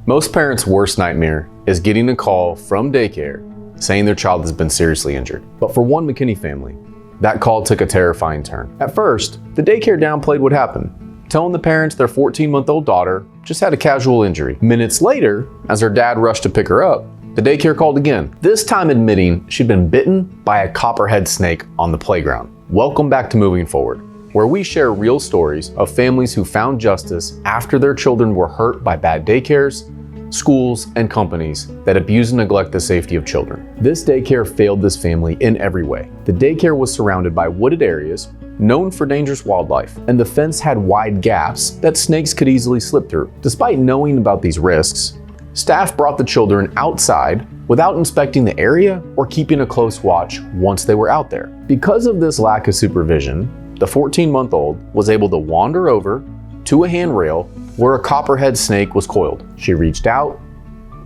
Most parents' worst nightmare is getting a call from daycare saying their child has been seriously injured. But for one McKinney family, that call took a terrifying turn. At first, the daycare downplayed what happened, telling the parents their 14-month-old daughter just had a casual injury. Minutes later, as her dad rushed to pick her up, the daycare called again, this time admitting she'd been bitten by a copperhead snake on the playground. Welcome back to Moving Forward, where we share real stories of families who found justice after their children were hurt by bad daycares, schools, and companies that abuse and neglect the safety of children. This daycare failed this family in every way. The daycare was surrounded by wooded areas known for dangerous wildlife, and the fence had wide gaps that snakes could easily slip through. Despite knowing about these risks, staff brought the children outside without inspecting the area or keeping a close watch once they were out there. Because of this lack of supervision, the 14-month-old was able to wander over to a handrail where a copperhead snake was coiled. She reached out,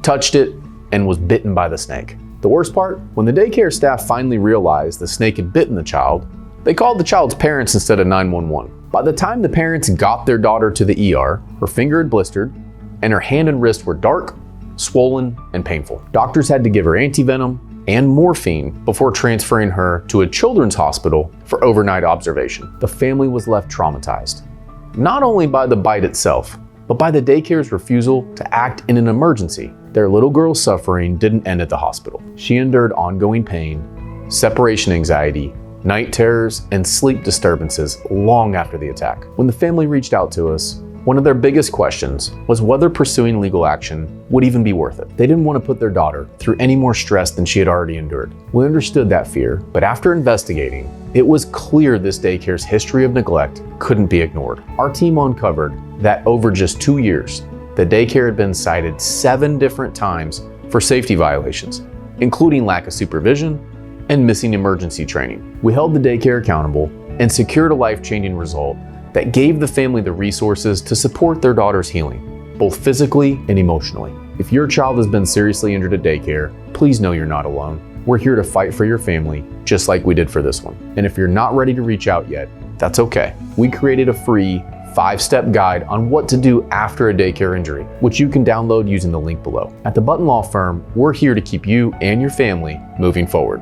touched it, and was bitten by the snake. The worst part, when the daycare staff finally realized the snake had bitten the child, they called the child's parents instead of 911. By the time the parents got their daughter to the ER, her finger had blistered, and her hand and wrist were dark, swollen, and painful. Doctors had to give her antivenom and morphine before transferring her to a children's hospital for overnight observation. The family was left traumatized, not only by the bite itself, but by the daycare's refusal to act in an emergency. Their little girl's suffering didn't end at the hospital. She endured ongoing pain, separation anxiety, night terrors, and sleep disturbances long after the attack. When the family reached out to us, one of their biggest questions was whether pursuing legal action would even be worth it. They didn't want to put their daughter through any more stress than she had already endured. We understood that fear, but after investigating, it was clear this daycare's history of neglect couldn't be ignored. Our team uncovered that over just 2 years, the daycare had been cited 7 different times for safety violations, including lack of supervision and missing emergency training. We held the daycare accountable and secured a life-changing result that gave the family the resources to support their daughter's healing, both physically and emotionally. If your child has been seriously injured at daycare, please know you're not alone. We're here to fight for your family, just like we did for this one. And if you're not ready to reach out yet, that's okay. We created a free 5-step guide on what to do after a daycare injury, which you can download using the link below. At the Bitten Law Firm, we're here to keep you and your family moving forward.